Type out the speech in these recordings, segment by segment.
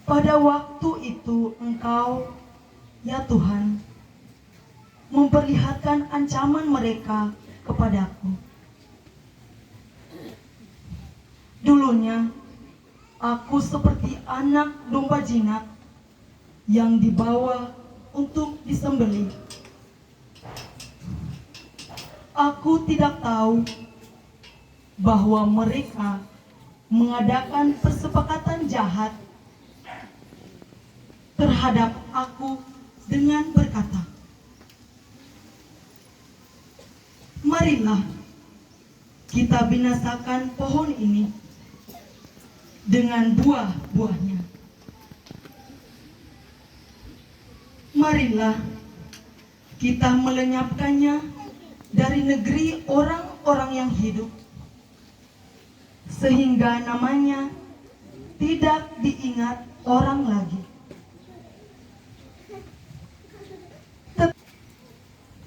Pada waktu itu Engkau, ya Tuhan, memperlihatkan ancaman mereka kepadaku. Dulunya, aku seperti anak domba jinak yang dibawa untuk disembelih. Aku tidak tahu bahwa mereka mengadakan persepakatan jahat terhadap aku dengan berkata, "Marilah kita binasakan pohon ini dengan buah-buahnya. Marilah kita melenyapkannya dari negeri orang-orang yang hidup, sehingga namanya tidak diingat orang lagi.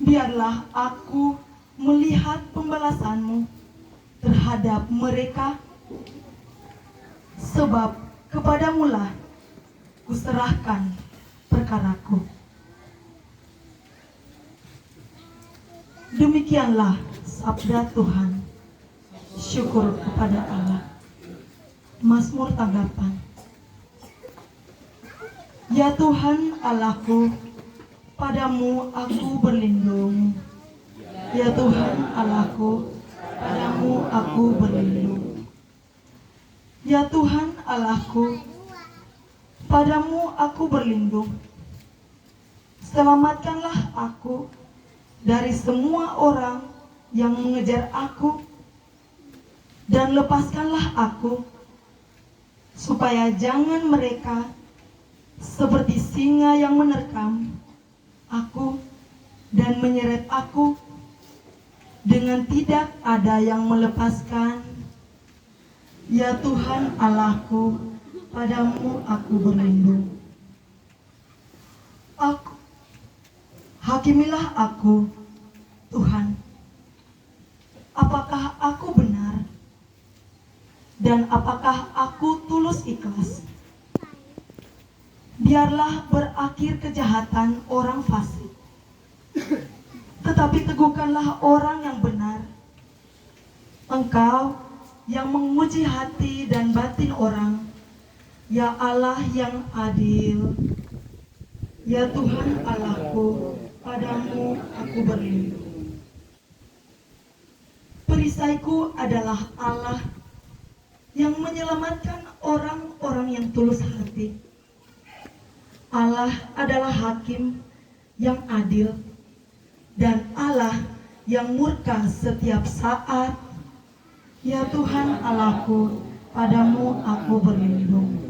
Biarlah aku melihat pembalasanmu terhadap mereka, sebab kepadamulah kuserahkan perkaraku." Demikianlah sabda Tuhan. Syukur kepada Allah. Mazmur tanggapan. Ya Tuhan Allahku, padamu aku berlindung. Ya Tuhan Allahku, padamu aku berlindung. Ya Tuhan Allahku, padamu aku berlindung. Selamatkanlah aku dari semua orang yang mengejar aku, dan lepaskanlah aku, supaya jangan mereka seperti singa yang menerkam aku dan menyeret aku dengan tidak ada yang melepaskan. Ya Tuhan Allahku, padamu aku berlindung. Hakimilah aku, Tuhan. Apakah aku benar? Dan apakah aku tulus ikhlas? Biarlah berakhir kejahatan orang fasik, tetapi teguhkanlah orang yang benar. Engkau yang menguji hati dan batin orang, ya Allah yang adil. Ya Tuhan Allahku, padamu aku berlindung. Perisaiku adalah Allah yang menyelamatkan orang-orang yang tulus hati. Allah adalah hakim yang adil, dan Allah yang murka setiap saat. Ya Tuhan Allahku, padamu aku berlindung.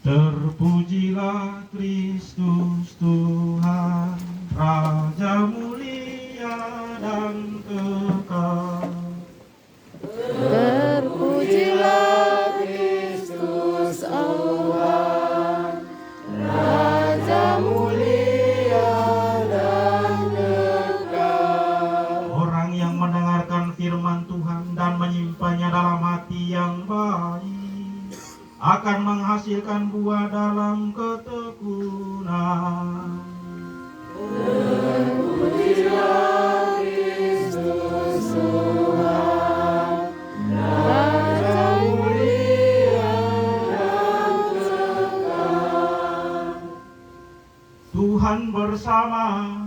Terpujilah Kristus Tuhan, Raja mulia dan kekal. Terpujilah Kristus Allah, Raja mulia dan kekal. Orang yang mendengarkan firman Tuhan dan menyimpannya dalam hati yang baik akan menghasilkan buah dalam ketekunan. Terpujilah Kristus Tuhan, Raja mulia dan kekal. Tuhan bersama.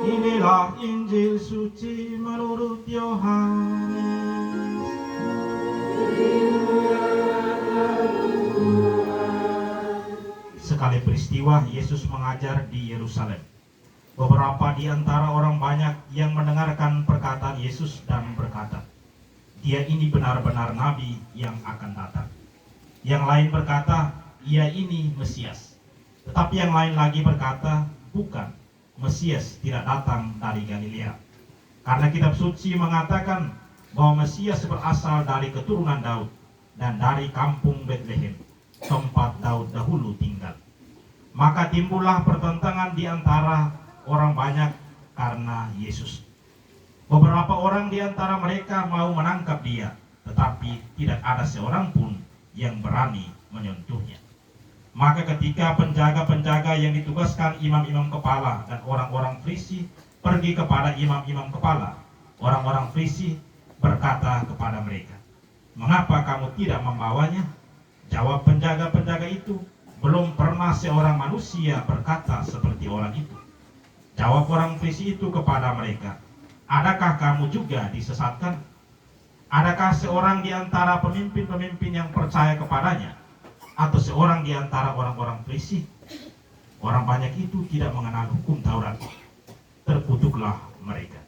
Inilah Injil suci menurut Yohanes. Sekali peristiwa Yesus mengajar di Yerusalem. Beberapa di antara orang banyak yang mendengarkan perkataan Yesus dan berkata, "Dia ini benar-benar nabi yang akan datang." Yang lain berkata, "Ia ini Mesias." Tetapi yang lain lagi berkata, "Bukan, Mesias tidak datang dari Galilea." Karena kitab suci mengatakan bahwa Mesias berasal dari keturunan Daud dan dari kampung Betlehem, tempat Daud dahulu tinggal. Maka timbullah pertentangan di antara orang banyak karena Yesus. Beberapa orang di antara mereka mau menangkap dia, tetapi tidak ada seorang pun yang berani menyentuhnya. Maka ketika penjaga-penjaga yang ditugaskan imam-imam kepala dan orang-orang Farisi pergi kepada imam-imam kepala, orang-orang Farisi berkata kepada mereka, "Mengapa kamu tidak membawanya?" Jawab penjaga-penjaga itu, "Belum pernah seorang manusia berkata seperti orang itu." Jawab orang Farisi itu kepada mereka, "Adakah kamu juga disesatkan? Adakah seorang di antara pemimpin-pemimpin yang percaya kepadanya, atau seorang di antara orang-orang Farisi?" Orang banyak itu tidak mengenal hukum Taurat. Terkutuklah mereka.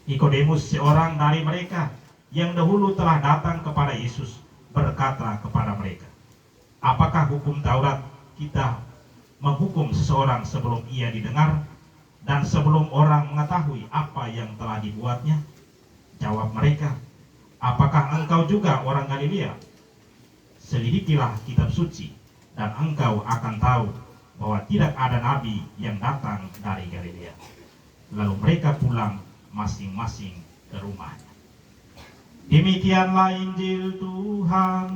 Nikodemus, seorang dari mereka yang dahulu telah datang kepada Yesus, berkata kepada mereka, "Apakah hukum Taurat kita menghukum seseorang sebelum ia didengar dan sebelum orang mengetahui apa yang telah dibuatnya?" Jawab mereka, "Apakah engkau juga orang Galilea? Selidikilah kitab suci, dan engkau akan tahu bahwa tidak ada nabi yang datang dari Galilea." Lalu mereka pulang masing-masing ke rumahnya. Demikianlah Injil Tuhan.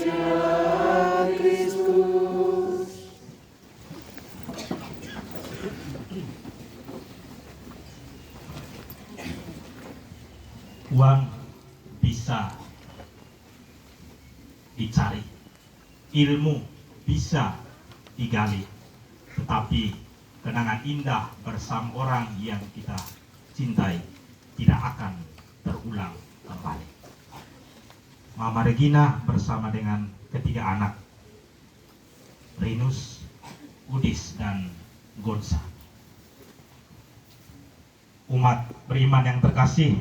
Terpujilah Kristus. Uang bisa dicari, ilmu bisa digali, tetapi kenangan indah bersama orang yang kita cintai tidak akan terulang kembali. Mama Regina bersama dengan ketiga anak, Rinus, Udis, dan Gonza. Umat beriman yang terkasih,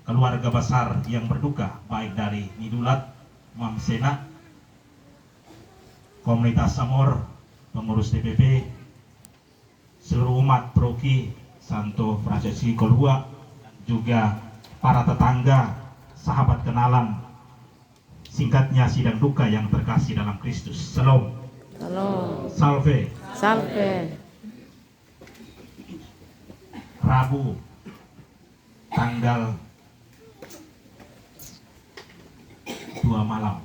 keluarga besar yang berduka, baik dari Nidulat, Mam Sena, komunitas Samor, pengurus DPP, seluruh umat Proki, Santo Francesco Kolhua, juga para tetangga, sahabat kenalan, singkatnya sidang duka yang terkasih dalam Kristus. Shalom. Shalom. Salve. Salve. Rabu, tanggal 2 malam,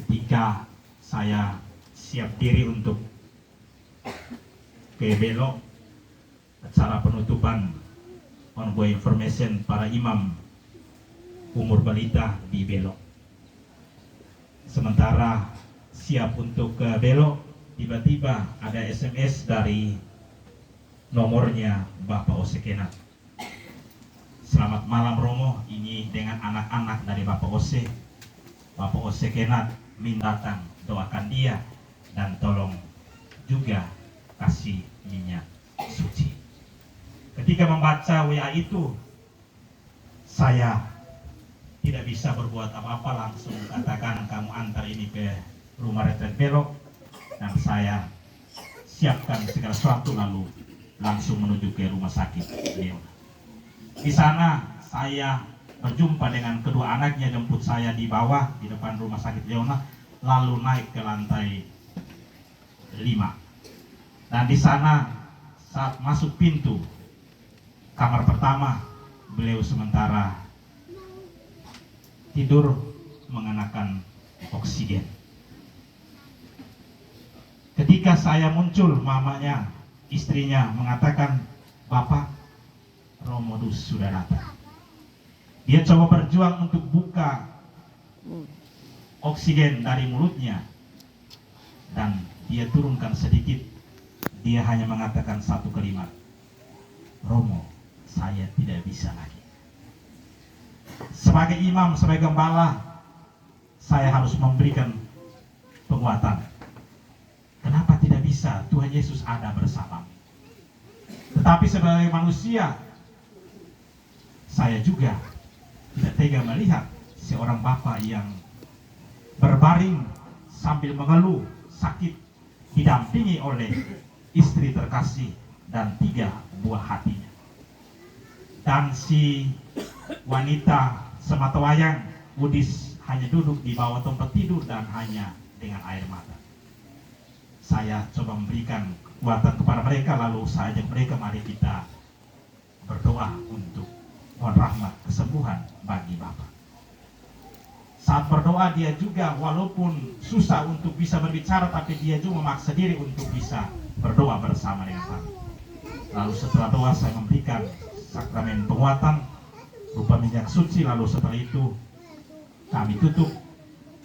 ketika saya siap diri untuk ke Belok, acara penutupan on-boy information para imam umur balita di Belok. Sementara siap untuk ke Belok, tiba-tiba ada SMS dari nomornya Bapak Ose Kenat. "Selamat malam Romo, ini dengan anak-anak dari Bapak Ose. Bapak Ose Kenat minta datang, doakan dia dan tolong juga kasih minyak suci." Ketika membaca WA itu, saya tidak bisa berbuat apa-apa, langsung katakan, "Kamu antar ini ke rumah retret Belok," dan saya siapkan segala sesuatu lalu langsung menuju ke rumah sakit Leona. Di sana saya berjumpa dengan kedua anaknya, jemput saya di bawah di depan rumah sakit Leona, lalu naik ke lantai 5. Dan di sana saat masuk pintu kamar pertama, beliau sementara tidur mengenakan oksigen. Ketika saya muncul, mamanya, istrinya mengatakan, "Bapak, Romodus sudah datang." Dia coba berjuang untuk buka oksigen dari mulutnya, dan dia turunkan sedikit. Dia hanya mengatakan satu kalimat, "Romo, saya tidak bisa lagi." Sebagai imam, sebagai gembala, saya harus memberikan penguatan. Kenapa tidak bisa? Tuhan Yesus ada bersama. Tetapi sebagai manusia, saya juga tidak tega melihat seorang bapak yang berbaring sambil mengeluh sakit, didampingi oleh istri terkasih dan 3 buah hatinya. Dan si wanita sematawayang Udis hanya duduk di bawah tempat tidur dan hanya dengan air mata. Saya coba memberikan kekuatan kepada mereka, lalu saya ajak mereka, mari kita berdoa untuk mohon rahmat kesembuhan bagi Bapak. Saat berdoa dia juga walaupun susah untuk bisa berbicara, tapi dia juga memaksa diri untuk bisa berdoa bersama dengan kami. Lalu setelah doa saya memberikan sakramen penguatan berupa minyak suci, lalu setelah itu kami tutup.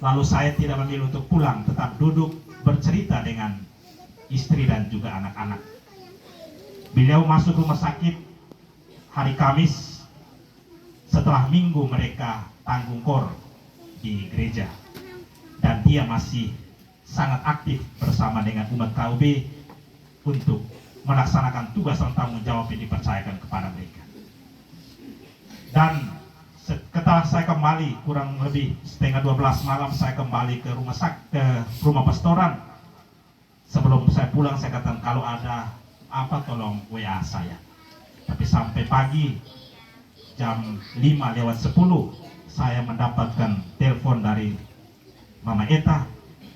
Lalu saya tidak memilih untuk pulang, tetap duduk bercerita dengan istri dan juga anak-anak. Beliau masuk rumah sakit hari Kamis setelah minggu mereka tanggung kor di gereja, dan dia masih sangat aktif bersama dengan umat KUB untuk melaksanakan tugas dan tanggung jawab yang dipercayakan kepada mereka. Dan setelah saya kembali kurang lebih setengah 12 malam, saya kembali ke rumah pastoran. Sebelum saya pulang saya katakan kalau ada apa tolong WA saya. Tapi sampai pagi jam 5:10 saya mendapatkan telepon dari Mama Eta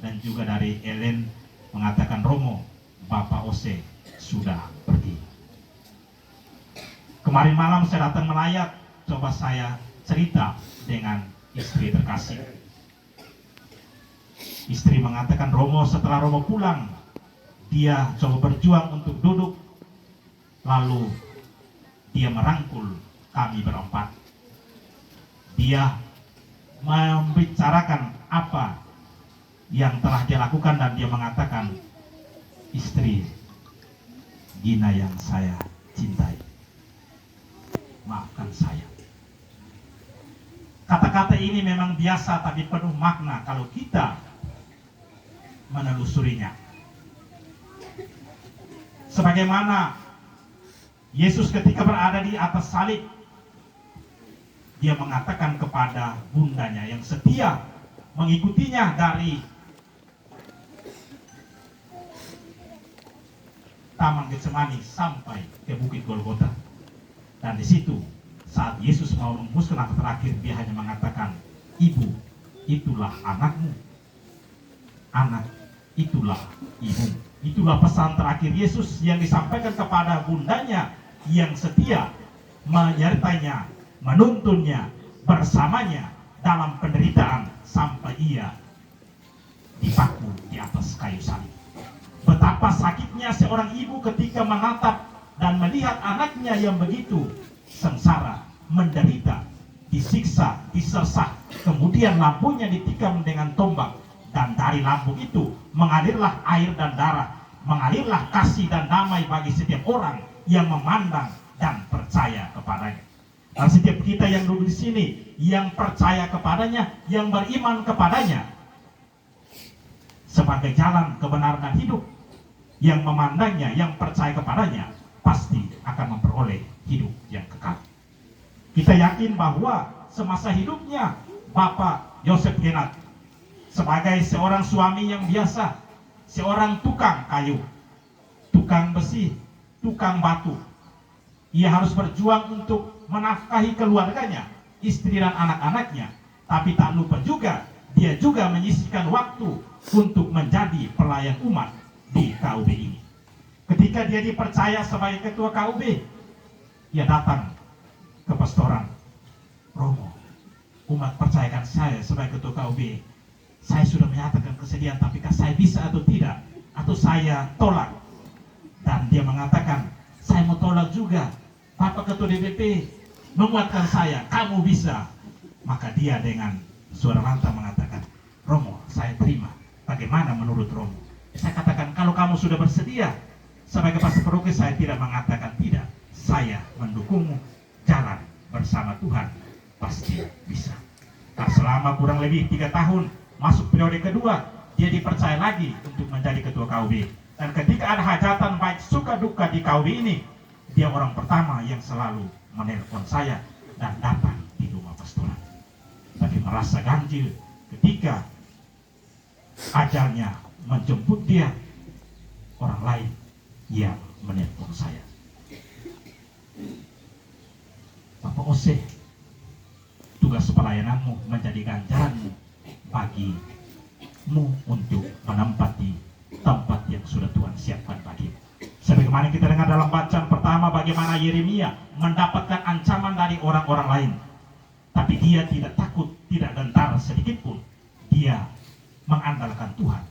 dan juga dari Ellen mengatakan, Romo, Bapak Ose sudah pergi. Kemarin malam saya datang melayat, coba saya cerita dengan istri terkasih. Istri mengatakan, Romo, setelah Romo pulang, dia coba berjuang untuk duduk, lalu dia merangkul kami berempat. Dia membicarakan apa yang telah dia lakukan dan dia mengatakan, istri Gina yang saya cintai, maafkan saya. Kata-kata ini memang biasa tapi penuh makna kalau kita menelusurinya. Sebagaimana Yesus ketika berada di atas salib, dia mengatakan kepada bundanya yang setia mengikutinya dari Taman Getsemani sampai ke Bukit Golgota. Dan di situ saat Yesus mau menghembuskan nafas terakhir, dia hanya mengatakan, ibu, itulah anakmu. Anak, itulah ibu. Itulah pesan terakhir Yesus yang disampaikan kepada bundanya yang setia menyertainya, menuntunnya, bersamanya dalam penderitaan sampai ia dipaku di atas kayu salib. Betapa sakitnya seorang ibu ketika menatap dan melihat anaknya yang begitu sengsara, menderita, disiksa, disersah, kemudian lambungnya ditikam dengan tombak, dan dari lambung itu mengalirlah air dan darah, mengalirlah kasih dan damai bagi setiap orang yang memandang dan percaya kepadanya. Dan setiap kita yang duduk di sini, yang percaya kepadanya, yang beriman kepadanya sebagai jalan kebenaran dan hidup, yang memandangnya, yang percaya kepadanya, pasti akan memperoleh hidup yang kekal. Kita yakin bahwa semasa hidupnya Bapak Yosef Genat sebagai seorang suami yang biasa, seorang tukang kayu, tukang besi, tukang batu, ia harus berjuang untuk menafkahi keluarganya, istri dan anak-anaknya, tapi tak lupa juga dia juga menyisihkan waktu untuk menjadi pelayan umat di KUB ini. Ketika dia dipercaya sebagai ketua KUB, ia datang ke pastoran, Romo, umat percayakan saya sebagai ketua KUB. Saya sudah menyatakan kesedihan, tapi saya bisa atau tidak, atau saya tolak? Dan dia mengatakan, saya mau tolak juga. Bapak ketua DPP menguatkan saya, kamu bisa. Maka dia dengan suara lantang mengatakan, Romo, saya terima. Bagaimana menurut Romo? Saya katakan, kalau kamu sudah bersedia sebagai pastor paroki, saya tidak mengatakan tidak. Saya mendukungmu, jalan bersama Tuhan pasti bisa. Nah, selama kurang lebih 3 tahun masuk periode kedua, dia dipercaya lagi untuk menjadi ketua KUB. Dan ketika ada hajatan baik suka duka di KUB ini, dia orang pertama yang selalu menelpon saya dan datang di rumah pastoran. Tapi merasa ganjil ketika ajalnya menjemput dia, orang lain yang menelpon saya. Bapak Ose, tugas tugas pelayananmu menjadi ganjaranmu bagimu untuk menempati tempat yang sudah Tuhan siapkan bagimu. Sebagaimana kita dengar dalam bacaan pertama bagaimana Yeremia mendapatkan ancaman dari orang-orang lain, tapi dia tidak takut, tidak gentar sedikit pun. Dia mengandalkan Tuhan.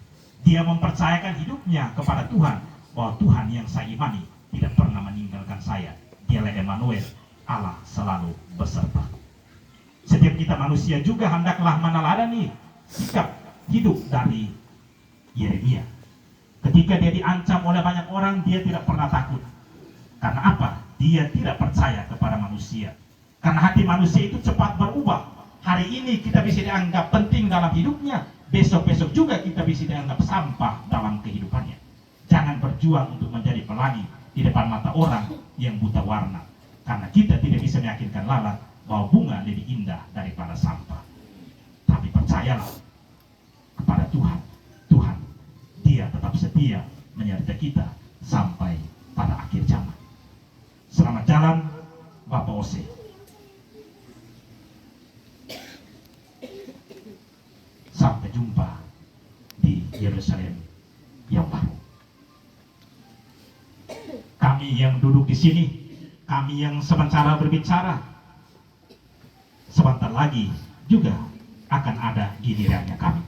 Dia mempercayakan hidupnya kepada Tuhan, bahwa Tuhan yang saya imani tidak pernah meninggalkan saya. Dialah Emmanuel, Allah selalu beserta. Setiap kita manusia juga hendaklah meneladani sikap hidup dari Yeremia. Ketika dia diancam oleh banyak orang, dia tidak pernah takut. Karena apa? Dia tidak percaya kepada manusia. Karena hati manusia itu cepat berubah. Hari ini kita bisa dianggap penting dalam hidupnya, besok-besok juga kita bisa dianggap sampah dalam kehidupannya. Jangan berjuang untuk menjadi pelangi di depan mata orang yang buta warna. Karena kita tidak bisa meyakinkan lalat bahwa bunga lebih indah daripada sampah. Tapi percayalah kepada Tuhan. Tuhan, Dia tetap setia menyertai kita sampai pada akhir zaman. Selamat jalan, Bapak Ose. Sampai jumpa di Yerusalem yang baru. Kami yang duduk di sini, kami yang sementara berbicara, sebentar lagi juga akan ada gilirannya kami.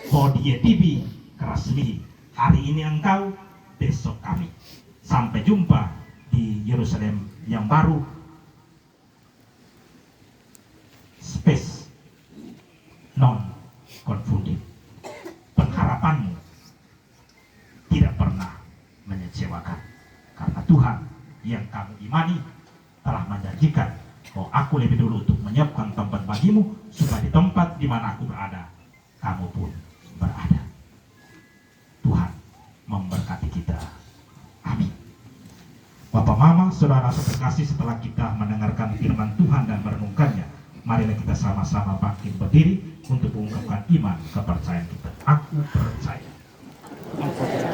Hodie tibi kerasmi, hari ini engkau, besok kami. Sampai jumpa di Yerusalem yang baru. Space non confunding. Pengharapanmu tidak pernah mengecewakan, karena Tuhan yang kamu imani telah menjanjikan bahwa aku lebih dulu untuk menyiapkan tempat bagimu, supaya di tempat di mana aku berada, kamu pun berada. Tuhan memberkati kita. Amin. Bapak, Mama, Saudara sekasih, setelah kita mendengarkan firman Tuhan dan merenungkannya, marilah kita sama-sama bangkit berdiri untuk mengungkapkan iman kepercayaan kita. Aku percaya. Aku percaya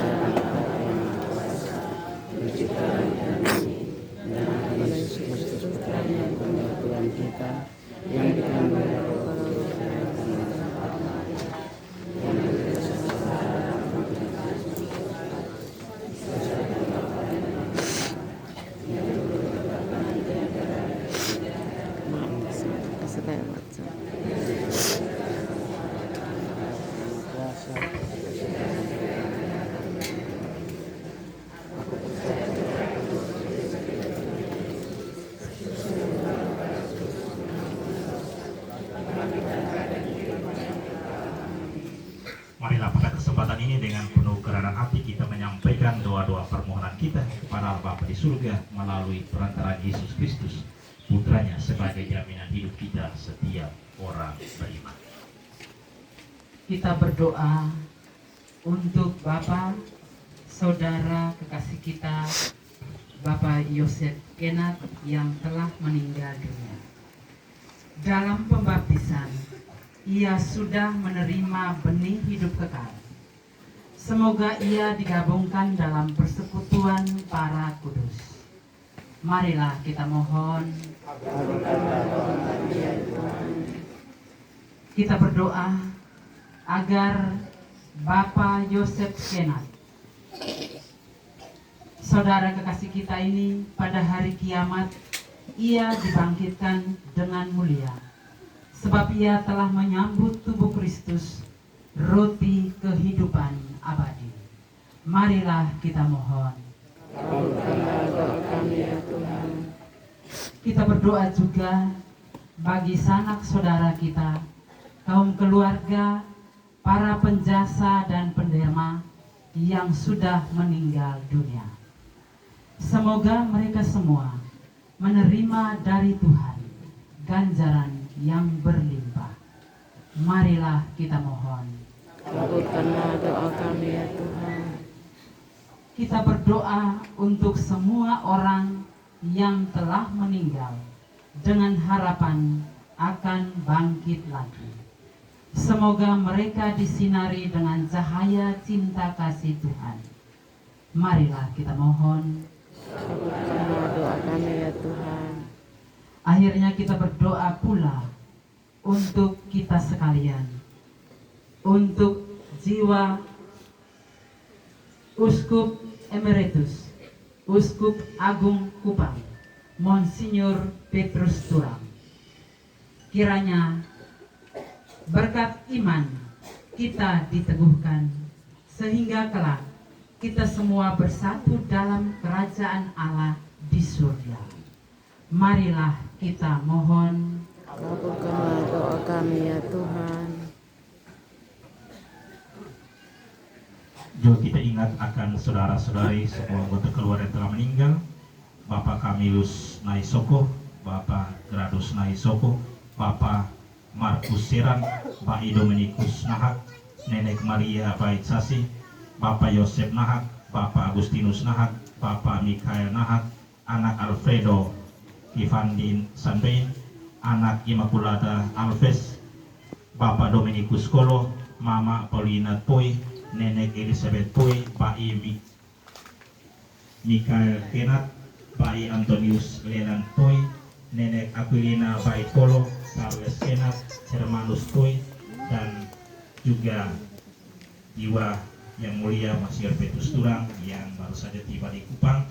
penciptaan kami dan akan Yesus Kristus Putranya yang benar Tuhan kita, yang dikandung dari Roh Kudus dan Marilah pada kesempatan ini dengan penuh kerendahan hati kita menyampaikan doa-doa permohonan kita kepada Bapa di surga melalui perantara Yesus Kristus, Putranya, sebagai jaminan hidup kita setiap orang beriman. Kita berdoa untuk Bapak, Saudara kekasih kita, Bapak Yosef Kenat yang telah meninggal dunia. Dalam pembaptisan, ia sudah menerima benih hidup kekal. Semoga ia digabungkan dalam persekutuan para kudus. Marilah kita mohon. Kita berdoa agar Bapak Yosef Kenat, saudara kekasih kita ini, pada hari kiamat ia dibangkitkan dengan mulia, sebab ia telah menyambut tubuh Kristus, roti kehidupan abadi. Marilah kita mohon. Kita berdoa juga bagi sanak saudara kita, kaum keluarga, para penjasa dan penderma yang sudah meninggal dunia. Semoga mereka semua menerima dari Tuhan ganjaran yang berlimpah. Marilah kita mohon. Kabulkanlah doa kami ya Tuhan. Kita berdoa untuk semua orang yang telah meninggal dengan harapan akan bangkit lagi. Semoga mereka disinari dengan cahaya cinta kasih Tuhan. Marilah kita mohon. Kabulkanlah doa kami ya Tuhan. Akhirnya kita berdoa pula untuk kita sekalian, untuk jiwa Uskup Emeritus, Uskup Agung Kupang, Monsinyur Petrus Turang. Kiranya berkat iman kita diteguhkan, sehingga kelak kita semua bersatu dalam kerajaan Allah di surga. Marilah kita mohon. Kabulkanlah doa kami ya Tuhan. Juga kita ingat akan saudara-saudari semua anggota keluarga yang telah meninggal. Bapak Kamilus Naisoko, Bapak Gradus Naisoko, Bapak Markus Seran, Pak Dominikus Nahak, Nenek Maria Baitsasi, Bapak Yosef Nahak, Bapak Agustinus Nahak, Bapak Mikael Nahak, anak Alfredo Ivandin Sanbein, anak Immaculada Alves, Bapak Dominikus Kolo, Mama Paulina Poi, Nenek Elizabeth Poi, Pak Mikael Kenat, Pak Antonius Leland Poi, Nenek Aquilina Bait Kolo, Carles Kenat, Hermanus Poi, dan juga jiwa yang mulia Monsinyur Petrus Turang yang baru saja tiba di Kupang,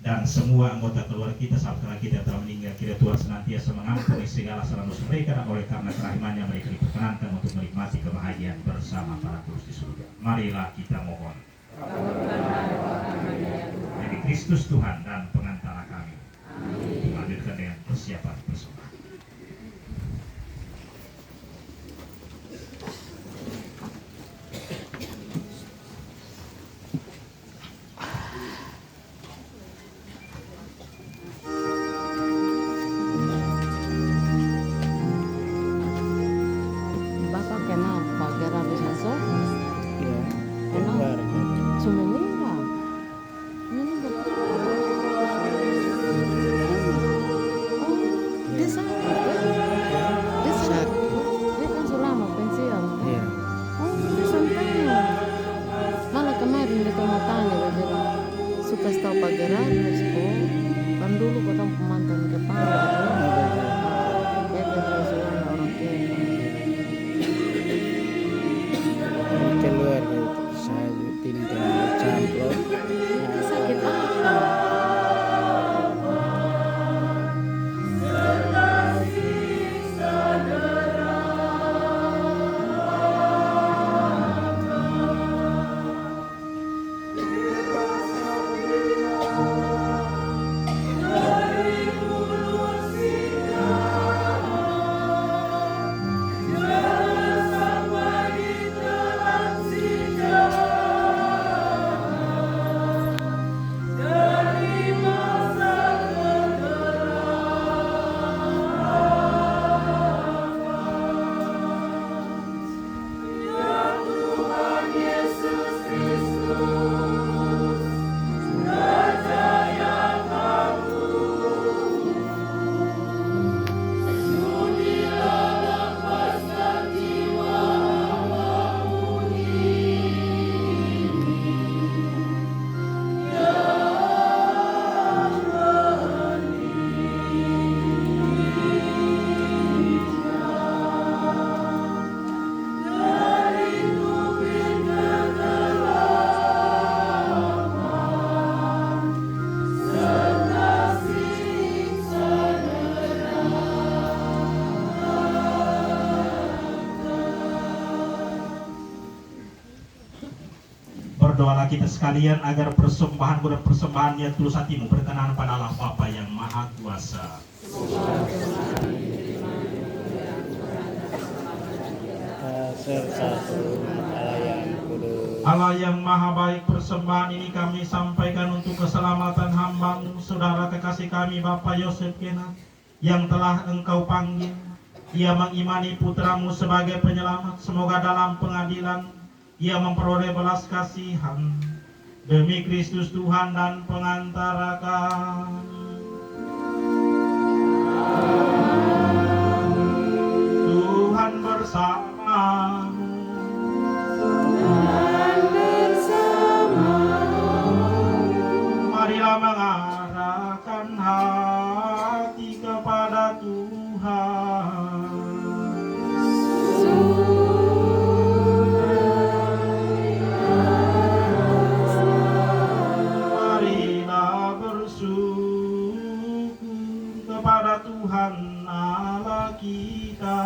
dan semua anggota keluarga kita saudara kita telah meninggal. Kiranya Tuhan senantiasa mengampuni segala salah dosa mereka, dan oleh karena kerahimannya mereka diperkenankan untuk menikmati kebahagiaan bersama para kudus di surga. Marilah kita mohon. Demi Kristus Tuhan dan pengantara kami, dilanjutkan dengan persiapan persembahan. Bapak kenal Pak Gerardus Hasso? Ya, Kenal? keluarga. Sudah meninggal. Meninggal. Oh, dia sakit kan? Dia sakit. Dia kan sudah lama pensiun. Iya. Oh, dia sampai. Malah kemarin dia mau tanya, dia bilang, suka tahu Pak Gerardus. Oh, kan dulu kota mantan kepala. Dia kesulitan orang tua. Keluarga saya tinggal camplok. Dia sakit apa? Berdoalah kita sekalian agar persembahan dan persembahannya tulus hatimu berkenan pada Allah Bapa yang Maha Kuasa. Serta Allah yang kudus. Allah yang Maha Baik, persembahan ini kami sampaikan untuk keselamatan hamba-Mu, saudara kekasih kami Bapak Yosef Kenat, yang telah Engkau panggil. Ia mengimani putramu sebagai penyelamat. Semoga dalam pengadilan ia memperoleh belas kasihan. Demi Kristus Tuhan dan pengantara kami. Tuhan bersamamu. Marilah mengarahkan hati kepada Tuhan. kita.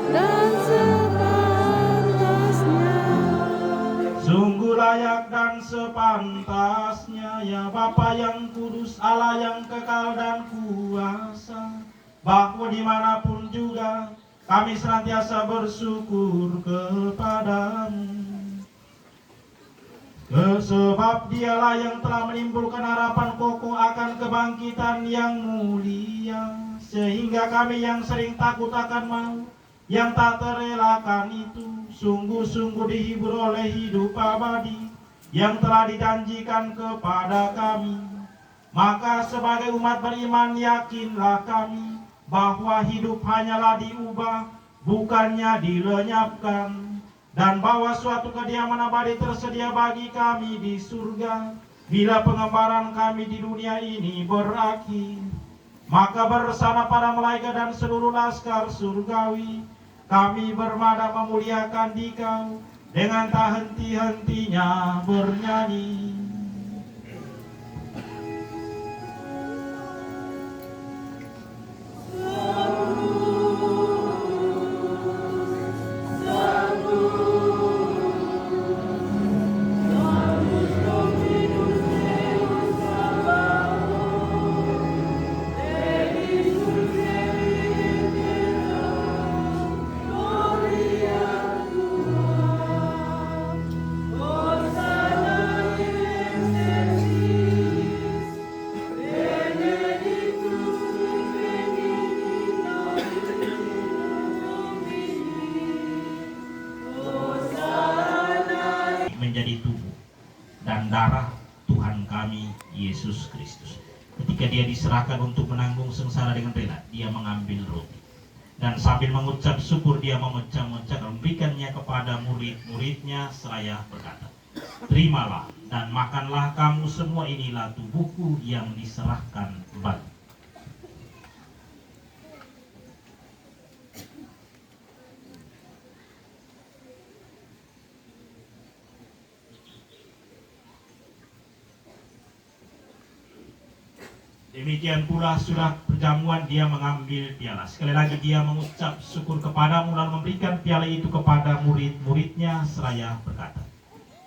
Dan sepantasnya Sungguh layak dan sepantasnya ya Bapa yang kudus, Allah yang kekal dan kuasa, bahwa dimanapun juga kami senantiasa bersyukur kepadamu. Sebab dialah yang telah menimbulkan harapan kokoh akan kebangkitan yang mulia, sehingga kami yang sering takut akan maut, yang tak terelakkan itu, sungguh-sungguh dihibur oleh hidup abadi yang telah dijanjikan kepada kami. Maka sebagai umat beriman yakinlah kami bahwa hidup hanyalah diubah, bukannya dilenyapkan, dan bahwa suatu kediaman abadi tersedia bagi kami di surga bila pengembaraan kami di dunia ini berakhir. Maka bersama para malaikat dan seluruh laskar surgawi kami bermada memuliakan Dikau dengan tak henti-hentinya bernyanyi. Menjadi tubuh dan darah Tuhan kami Yesus Kristus. Ketika dia diserahkan untuk menanggung sengsara dengan rela, dia mengambil roti dan sambil mengucap syukur dia memecah-mecah, memberikannya kepada murid-muridnya seraya berkata, "Terimalah dan makanlah kamu semua, inilah tubuhku yang diserahkan bagi." Demikian pula sudah perjamuan dia mengambil piala. Sekali lagi dia mengucap syukur kepadamu lalu memberikan piala itu kepada murid-muridnya seraya berkata,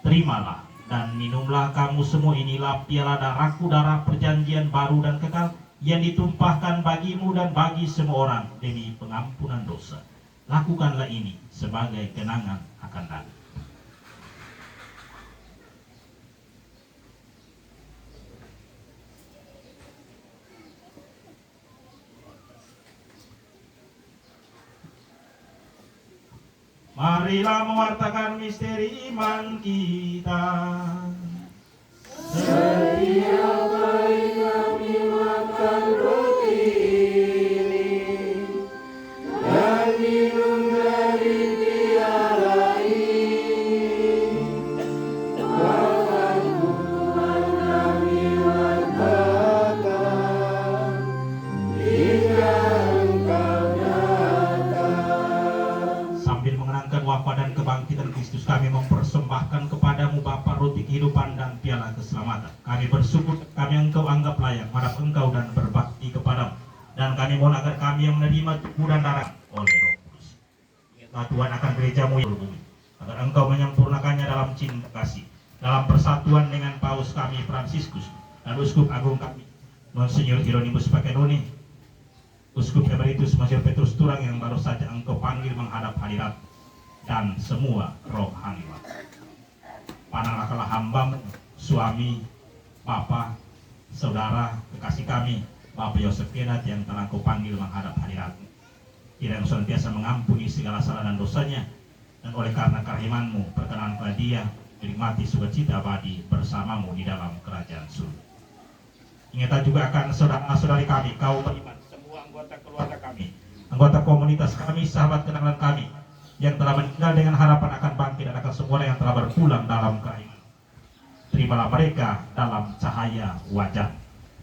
"Terimalah dan minumlah kamu semua, inilah piala darahku, darah perjanjian baru dan kekal yang ditumpahkan bagimu dan bagi semua orang demi pengampunan dosa. Lakukanlah ini sebagai kenangan akan aku." Marilah mewartakan misteri iman kita. Setiap kali kami makan roti ini dan minum dari piala ini, bahkan Tuhan kami wartakan hingga Engkau datang. Sambil mengenangkan wafat dan kebangkitan Kristus, kami mempersembahkan kepadamu Bapa roti kehidupan dan piala keselamatan. Kami bersyukur kami Engkau anggap layak menghadap Engkau dan berbakti kepadamu. Dan kami mohon agar kami yang menerima tubuh dan darah oleh Roh Kudus. Ingatlah Tuhan akan gerejamu yang bumi, agar Engkau menyempurnakannya dalam cinta kasih, dalam persatuan dengan Paus kami Fransiskus dan Uskup Agung kami Monsinyur Hieronymus Pakedoni, Uskup Emeritus Monsinyur Petrus Turang yang baru saja Engkau panggil menghadap hadirat, dan semua rohaniwan. Pandanglah hambamu, suami, bapa, saudara, kekasih kami, Bapak Yosef Kenat yang telah Kau panggil menghadap hadirat. Kiranya senantiasa mengampuni segala salah dan dosanya, dan oleh karena kerahiman-Mu perkenankanlah dia menikmati sukacita abadi bersamamu di dalam kerajaan surga. Ingatlah juga akan saudara-saudari kami, kaum beriman, semua anggota keluarga kami, anggota komunitas kami, sahabat kenalan kami, yang telah meninggal dengan harapan akan bangkit, dan akan semua yang telah berpulang dalam kerahiman. Terimalah mereka dalam cahaya wajah.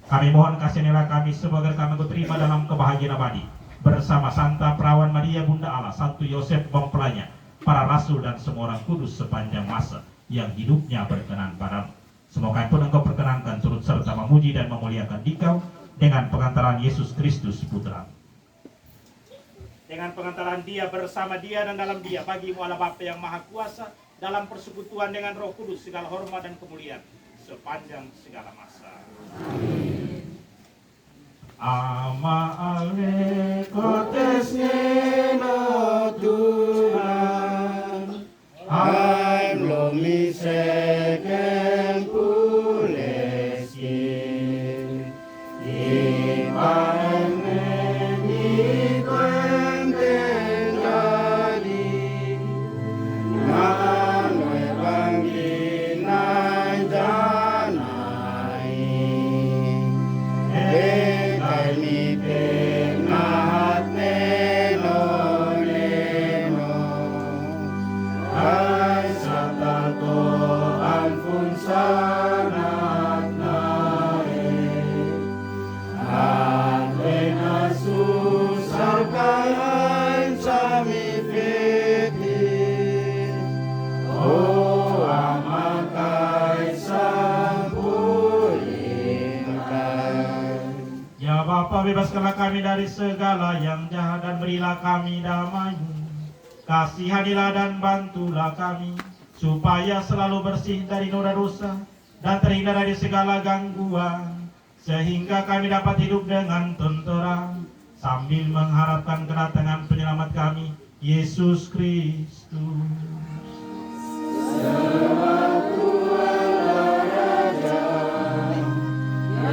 Kami mohon kasihanilah kami semoga kami terima dalam kebahagiaan abadi bersama Santa Perawan Maria Bunda Allah, Santo Yosef mempelainya, para rasul dan semua orang kudus sepanjang masa yang hidupnya berkenan padamu. Semoga pun Engkau perkenankan turut serta memuji dan memuliakan Dikau dengan pengantaran Yesus Kristus Putra. Dengan pengantaran Dia, bersama Dia dan dalam Dia, bagi-Mu Allah Bapa yang Maha Kuasa, dalam persekutuan dengan Roh Kudus, segala hormat dan kemuliaan sepanjang segala masa. Ama ale kotes neno Tuhan, Ai lomi seken puleski, ipan meni kwenten jadi, nanoi banggi nai janai, dekai mi penahat neno neno, ai satato ampun sanat nae, adena susar kain sami fiti, o amakai sampulingkai. Ya Bapa, bebaskanlah kami dari segala yang jahat dan berilah kami damai-Mu. Kasihanilah dan bantulah kami, supaya selalu bersih dari noda dosa dan terhindar dari segala gangguan, sehingga kami dapat hidup dengan tentera, sambil mengharapkan kedatangan penyelamat kami, Yesus Kristus.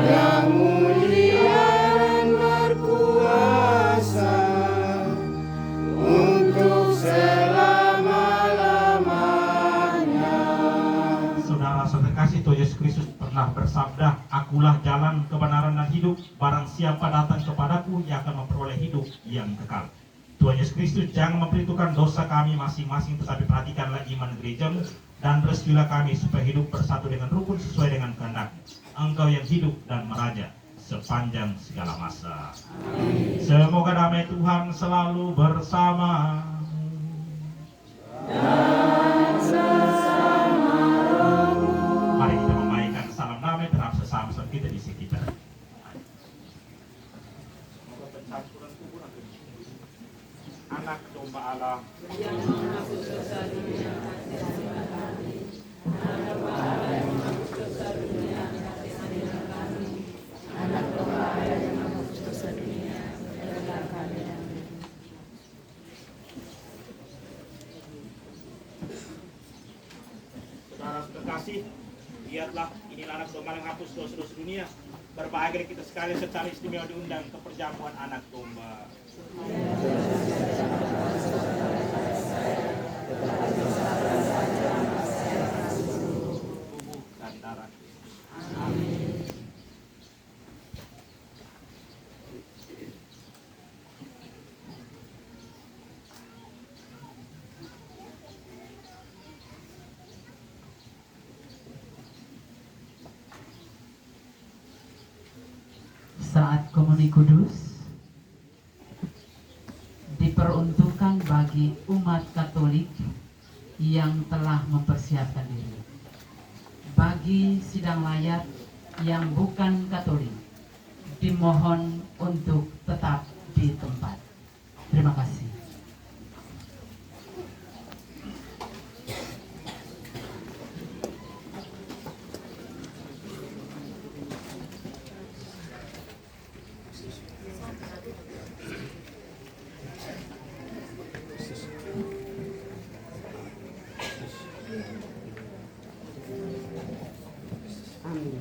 Yang mulia dan berkuasa untuk selama-lamanya. Saudara-saudara kasih, Tuhan Yesus Kristus pernah bersabda, "Akulah jalan, kebenaran dan hidup. Barang siapa datang kepadaku, ia akan memperoleh hidup yang kekal." Tuhan Yesus Kristus, jangan memperhitungkan dosa kami masing-masing, tetapi perhatikanlah iman gereja-Mu dan restuilah kami supaya hidup bersatu dengan rukun sesuai dengan kehendak Engkau yang hidup dan meraja sepanjang segala masa. Semoga damai Tuhan selalu bersama. Mari kita memberikan salam damai terhadap sesama kita di sekitar. Semoga pencampuran tubuh anak domba Allah Saudara terkasih, lihatlah, inilah anak domba yang hapus dosa-dosa dunia. Berbahagia kita sekali secara istimewa diundang ke perjamuan anak domba. Tubuh dan darah Kristus. Amin. Saat Komuni Kudus diperuntukkan bagi umat Katolik yang telah mempersiapkan diri. Bagi sidang layar yang bukan Katolik, dimohon untuk tetap di tempat. Terima kasih. Amin.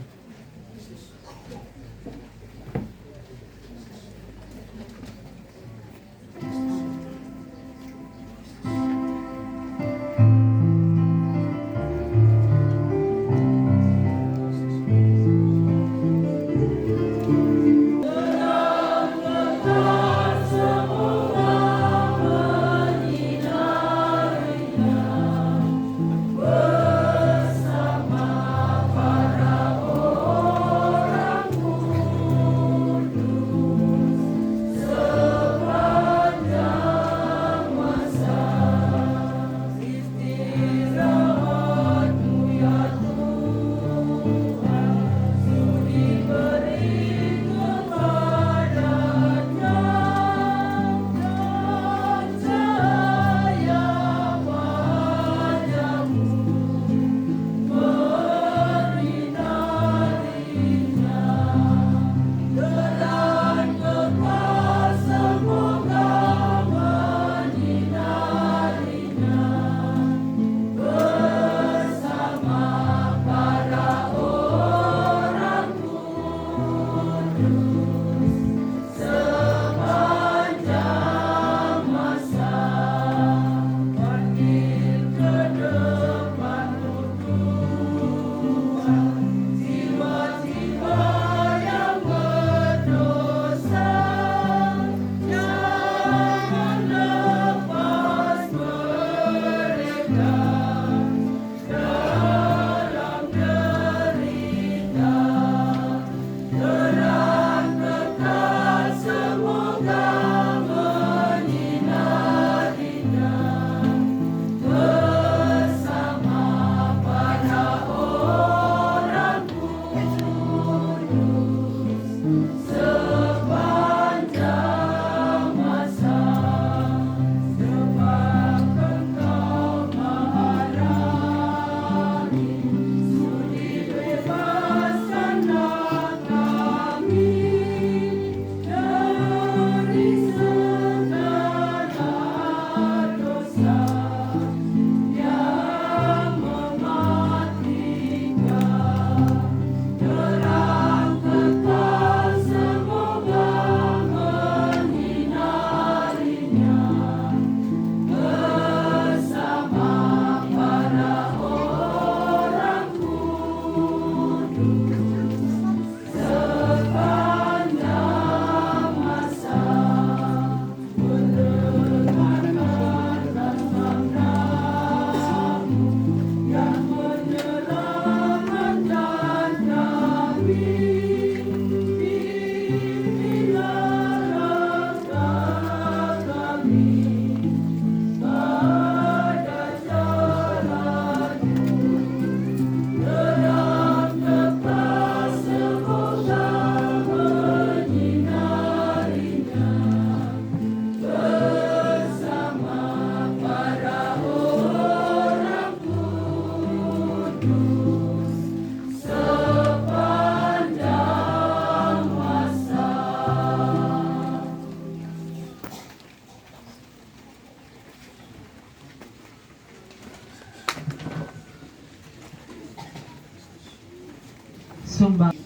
Sumbang